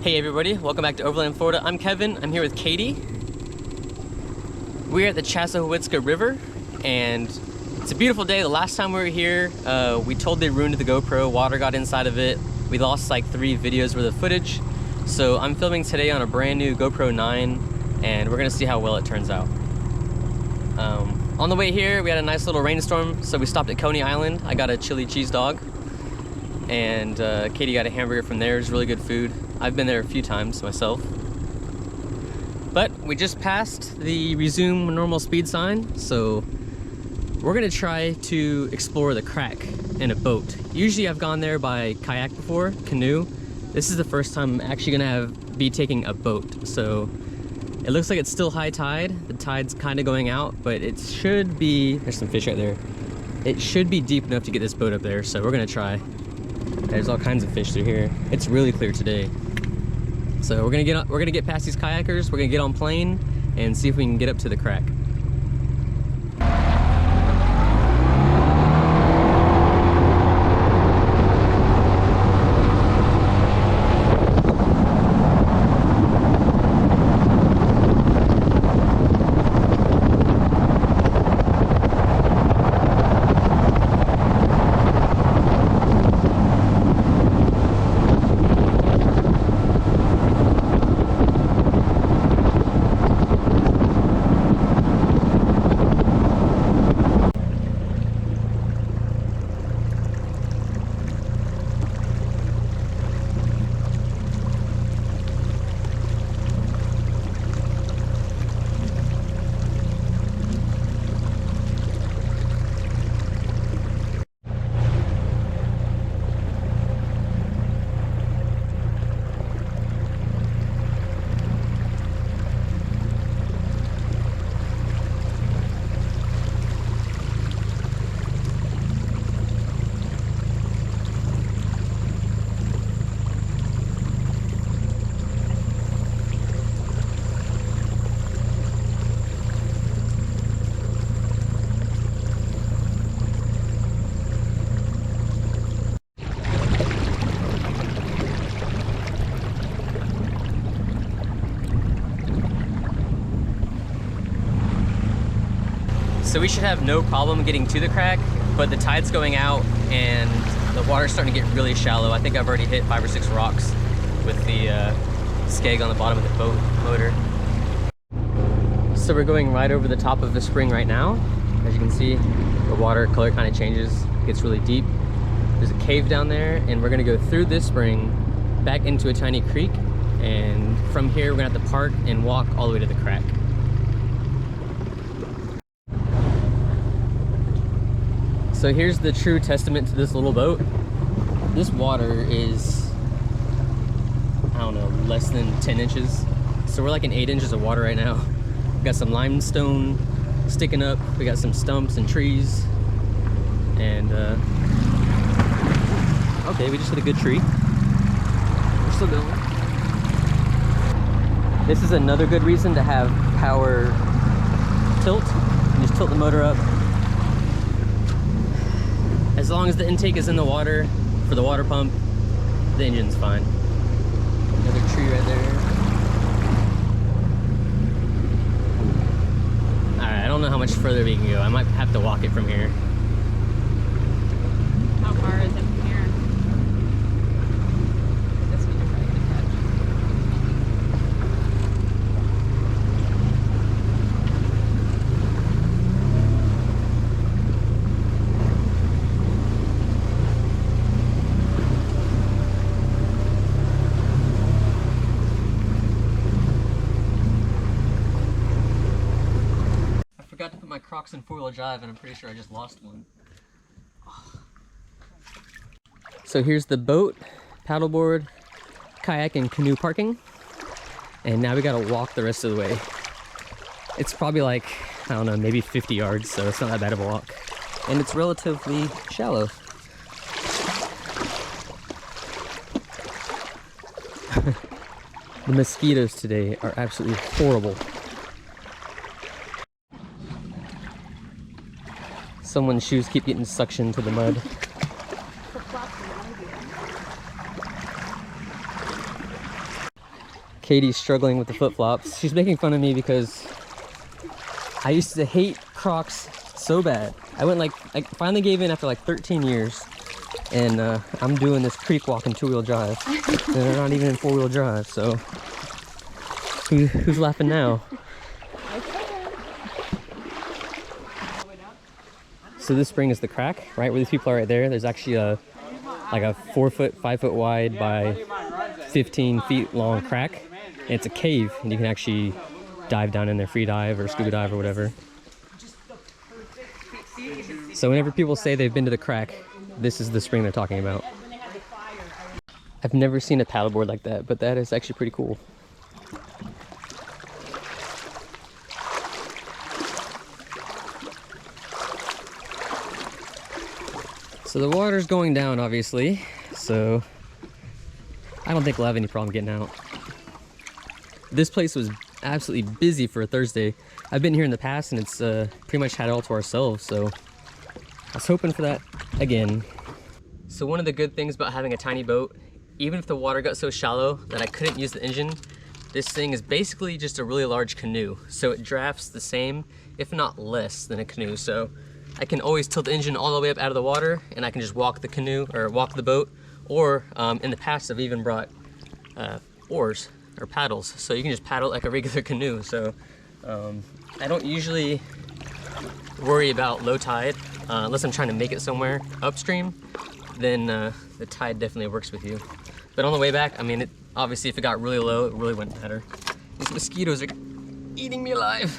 Hey everybody, welcome back to Overland, Florida. I'm Kevin, I'm here with Katie. We're at the Chassahowitzka River, and it's a beautiful day. The last time we were here, we totally ruined the GoPro. Water got inside of it. We lost like 3 videos worth of footage. So I'm filming today on a brand new GoPro 9, and we're gonna see how well it turns out. On the way here, we had a nice little rainstorm, so we stopped at Coney Island. I got a chili cheese dog, and Katie got a hamburger from there. It was really good food. I've been there a few times myself. But we just passed the resume normal speed sign, so we're gonna try to explore the crack in a boat. Usually I've gone there by kayak before, canoe. This is the first time I'm actually gonna be taking a boat. So it looks like it's still high tide. The tide's kind of going out, but it should be, there's some fish right there. It should be deep enough to get this boat up there, so we're gonna try. There's all kinds of fish through here. It's really clear today. So we're gonna get past these kayakers, we're gonna get on plane and see if we can get up to the crack. So we should have no problem getting to the crack, but the tide's going out and the water's starting to get really shallow. I think I've already hit 5 or 6 rocks with the skeg on the bottom of the boat motor. So we're going right over the top of the spring right now. As you can see, the water color kind of changes, it gets really deep. There's a cave down there, and we're gonna go through this spring back into a tiny creek, and from here we're gonna have to park and walk all the way to the crack. So here's the true testament to this little boat. This water is, I don't know, less than 10 inches. So we're like in 8 inches of water right now. We got some limestone sticking up. We got some stumps and trees. And, okay, we just hit a good tree. We're still going. This is another good reason to have power tilt. You just tilt the motor up. As long as the intake is in the water for the water pump, the engine's fine. Another tree right there. Alright, I don't know how much further we can go. I might have to walk it from here. How far is it from here? This one you're probably gonna catch. I forgot to put my Crocs in 4-wheel drive, and I'm pretty sure I just lost one. So here's the boat, paddleboard, kayak, and canoe parking. And now we gotta walk the rest of the way. It's probably like, I don't know, maybe 50 yards, so it's not that bad of a walk. And it's relatively shallow. The mosquitoes today are absolutely horrible. Someone's shoes keep getting suctioned to the mud. Katie's struggling with the flip-flops. She's making fun of me because I used to hate Crocs so bad. I finally gave in after like 13 years. And I'm doing this creek walk in 2-wheel drive. And they're not even in 4-wheel drive, so who's laughing now? So this spring is the crack, right where these people are right there. There's actually like a 4-foot, 5-foot wide by 15 feet long crack. And it's a cave, and you can actually dive down in there, free dive or scuba dive or whatever. So whenever people say they've been to the crack, this is the spring they're talking about. I've never seen a paddleboard like that, but that is actually pretty cool. So the water's going down, obviously, so I don't think we'll have any problem getting out. This place was absolutely busy for a Thursday. I've been here in the past and it's pretty much had it all to ourselves, so I was hoping for that again. So one of the good things about having a tiny boat, even if the water got so shallow that I couldn't use the engine, this thing is basically just a really large canoe. So it drafts the same, if not less than a canoe. So I can always tilt the engine all the way up out of the water and I can just walk the canoe or walk the boat. Or in the past, I've even brought oars or paddles. So you can just paddle like a regular canoe. So I don't usually worry about low tide unless I'm trying to make it somewhere upstream. Then the tide definitely works with you. But on the way back, I mean, obviously if it got really low, it really wouldn't matter. These mosquitoes are eating me alive.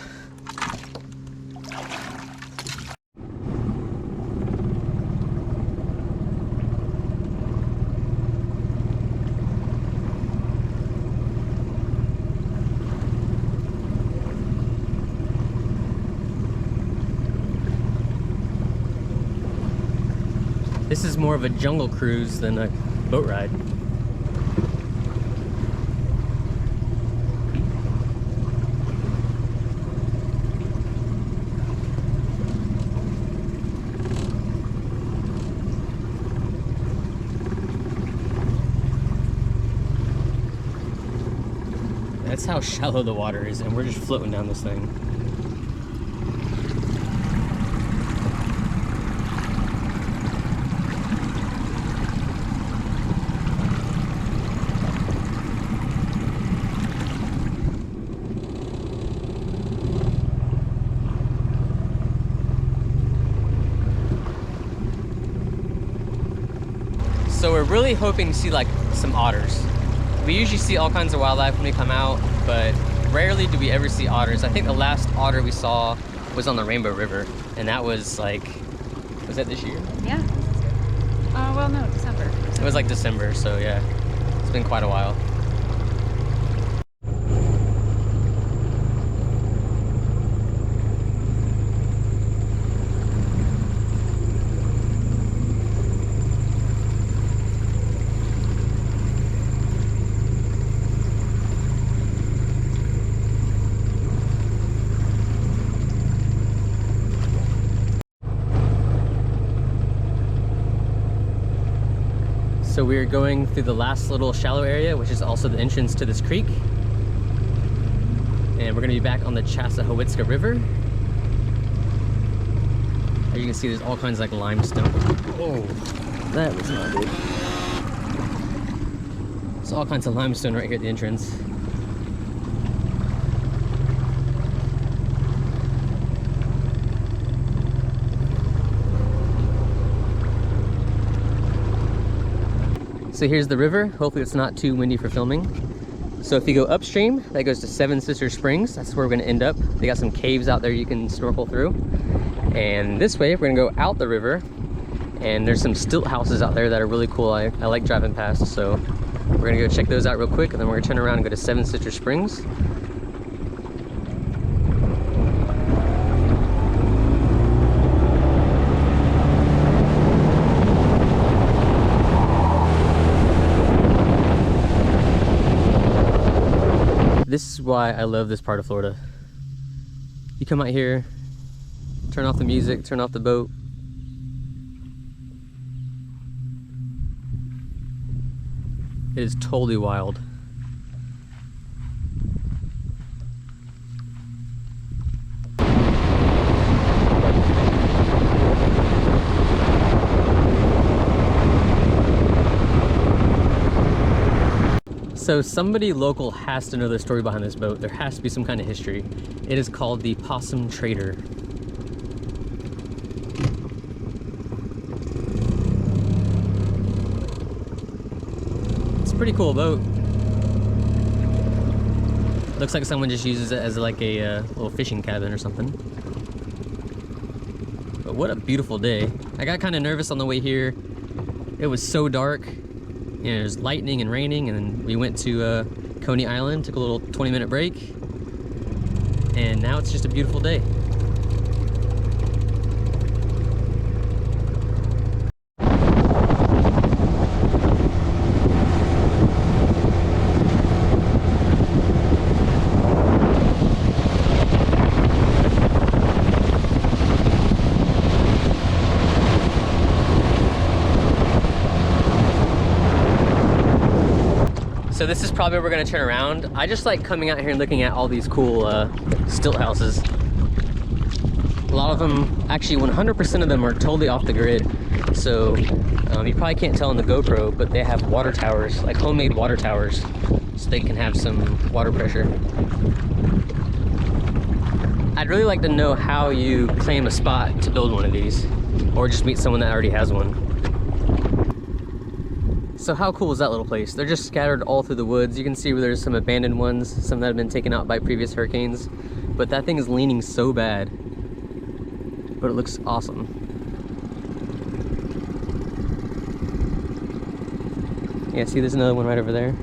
This is more of a jungle cruise than a boat ride. That's how shallow the water is, and we're just floating down this thing. So we're really hoping to see like some otters. We usually see all kinds of wildlife when we come out, but rarely do we ever see otters. I think the last otter we saw was on the Rainbow River, and that was like, was that this year? Yeah. Well, no, December. It was like December, so yeah, it's been quite a while. So we're going through the last little shallow area, which is also the entrance to this creek. And we're gonna be back on the Chassahowitzka River. As you can see, there's all kinds of like limestone. Oh, that was not good. There's all kinds of limestone right here at the entrance. So here's the river. Hopefully it's not too windy for filming. So if you go upstream, that goes to Seven Sisters Springs. That's where we're gonna end up. They got some caves out there you can snorkel through. And this way, we're gonna go out the river. And there's some stilt houses out there that are really cool. I like driving past, so we're gonna go check those out real quick, and then we're gonna turn around and go to Seven Sisters Springs. This is why I love this part of Florida. You come out here, turn off the music, turn off the boat. It is totally wild. So somebody local has to know the story behind this boat. There has to be some kind of history. It is called the Possum Trader. It's a pretty cool boat. Looks like someone just uses it as like a little fishing cabin or something. But what a beautiful day. I got kind of nervous on the way here. It was so dark. You know, there's lightning and raining, and then we went to Coney Island, took a little 20-minute break, and now it's just a beautiful day. So this is probably where we're gonna turn around. I just like coming out here and looking at all these cool stilt houses. A lot of them, actually 100% of them are totally off the grid. So you probably can't tell in the GoPro, but they have water towers, like homemade water towers, so they can have some water pressure. I'd really like to know how you claim a spot to build one of these, or just meet someone that already has one. So how cool is that little place? They're just scattered all through the woods. You can see where there's some abandoned ones, some that have been taken out by previous hurricanes. But that thing is leaning so bad. But it looks awesome. Yeah, see there's another one right over there.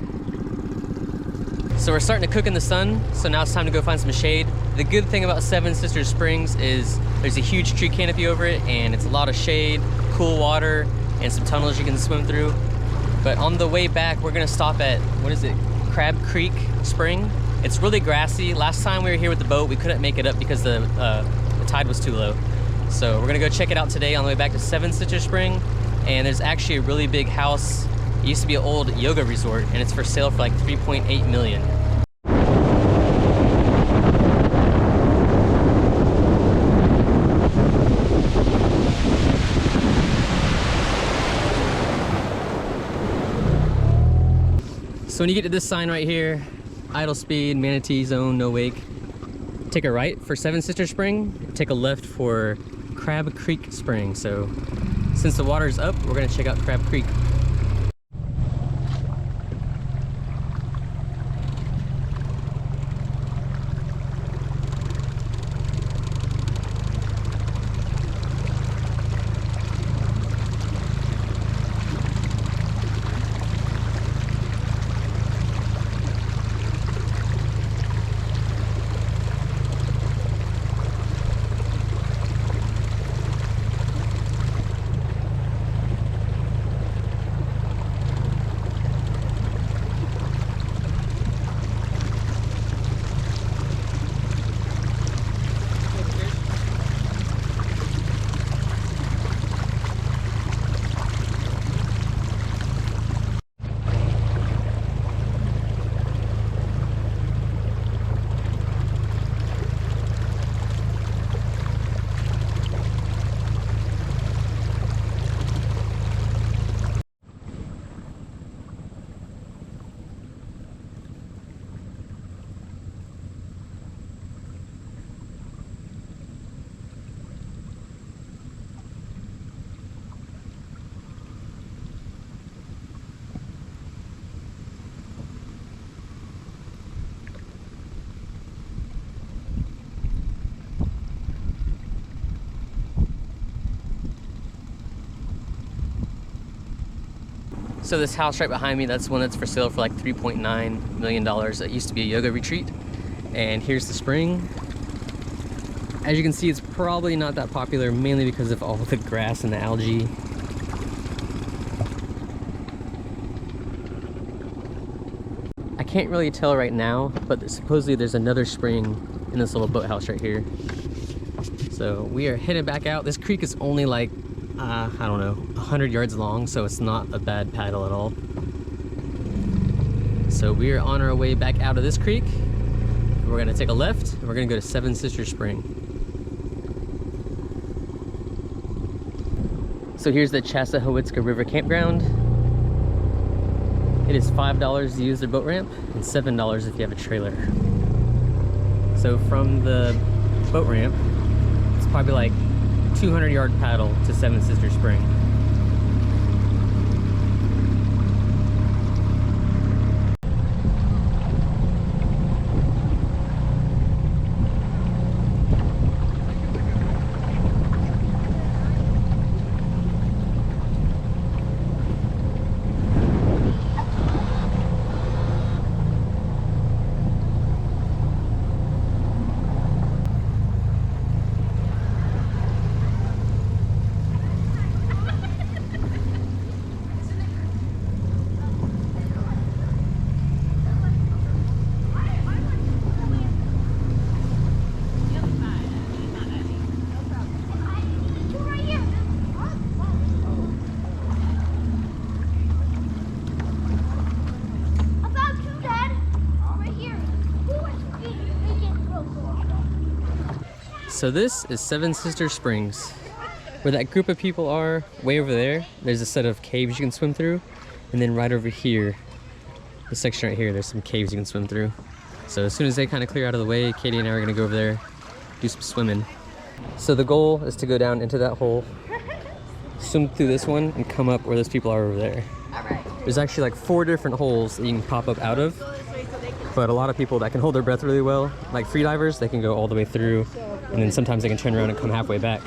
So we're starting to cook in the sun, so now it's time to go find some shade. The good thing about Seven Sisters Springs is there's a huge tree canopy over it, and it's a lot of shade, cool water, and some tunnels you can swim through. But on the way back, we're gonna stop at, what is it, Crab Creek Spring. It's really grassy. Last time we were here with the boat, we couldn't make it up because the tide was too low. So we're gonna go check it out today on the way back to Seven Sisters Spring. And there's actually a really big house. It used to be an old yoga resort, and it's for sale for like 3.8 million. So when you get to this sign right here, idle speed, manatee zone, no wake, take a right for Seven Sisters Spring, take a left for Crab Creek Spring. So since the water's up, we're gonna check out Crab Creek. So this house right behind me, that's one that's for sale for like $3.9 million. It used to be a yoga retreat. And here's the spring. As you can see, it's probably not that popular, mainly because of all the grass and the algae. I can't really tell right now, but supposedly there's another spring in this little boathouse right here. So we are headed back out. This creek is only like, I don't know, 100 yards long, so it's not a bad paddle at all. So we are on our way back out of this creek. We're gonna take a left, and we're gonna go to Seven Sisters Spring. So here's the Chassahowitzka River Campground. It is $5 to use their boat ramp and $7 if you have a trailer. So from the boat ramp, it's probably like 200-yard paddle to Seven Sisters Spring. So this is Seven Sisters Springs. Where that group of people are, way over there, there's a set of caves you can swim through. And then right over here, this section right here, there's some caves you can swim through. So as soon as they kind of clear out of the way, Katie and I are gonna go over there, do some swimming. So the goal is to go down into that hole, swim through this one, and come up where those people are over there. There's actually like 4 different holes that you can pop up out of. But a lot of people that can hold their breath really well, like free divers, they can go all the way through, and then sometimes they can turn around and come halfway back.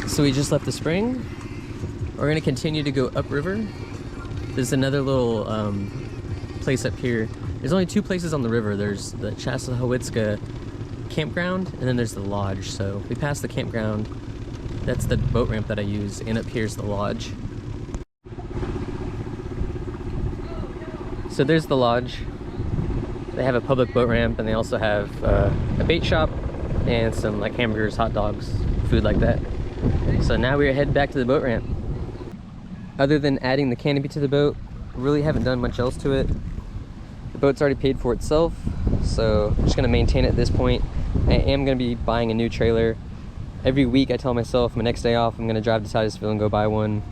So we just left the spring. We're gonna continue to go upriver. There's another little place up here. There's only 2 places on the river. There's the Chassahowitzka campground, and then there's the lodge. So we passed the campground. That's the boat ramp that I use, and up here's the lodge. So there's the lodge. They have a public boat ramp, and they also have a bait shop and some like hamburgers, hot dogs, food like that. So now we are heading back to the boat ramp. Other than adding the canopy to the boat, really haven't done much else to it. The boat's already paid for itself, so I'm just gonna maintain it at this point. I am gonna be buying a new trailer. Every week I tell myself my next day off I'm gonna drive to Titusville and go buy one,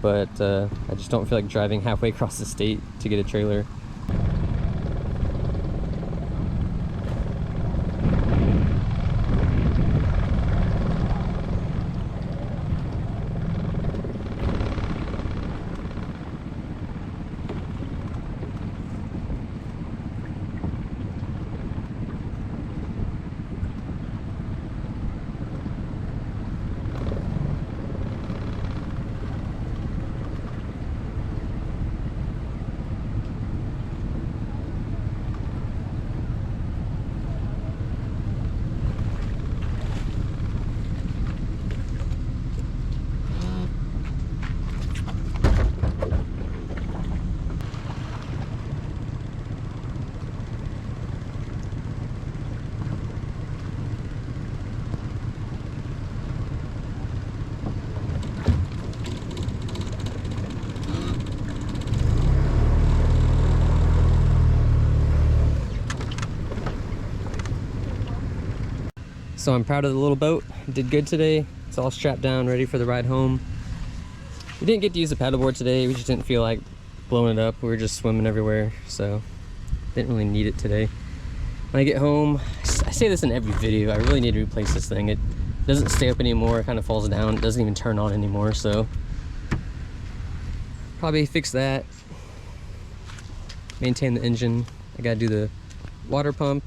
but I just don't feel like driving halfway across the state to get a trailer. So I'm proud of the little boat. Did good today. It's all strapped down, ready for the ride home. We didn't get to use the paddleboard today. We just didn't feel like blowing it up. We were just swimming everywhere, so didn't really need it today. When I get home, I say this in every video, I really need to replace this thing. It doesn't stay up anymore, it kind of falls down. It doesn't even turn on anymore, so probably fix that. Maintain the engine. I gotta do the water pump.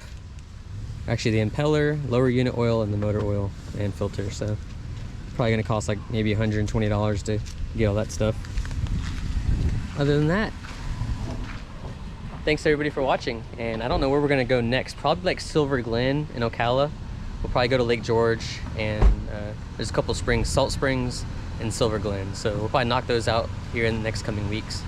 Actually the impeller, lower unit oil, and the motor oil and filter, so Probably gonna cost like maybe $120 to get all that stuff. Other than that, thanks everybody for watching, and I don't know where we're gonna go next. Probably like Silver Glen in Ocala. We'll probably go to Lake George, and there's a couple springs, Salt Springs and Silver Glen. So we'll probably knock those out here in the next coming weeks.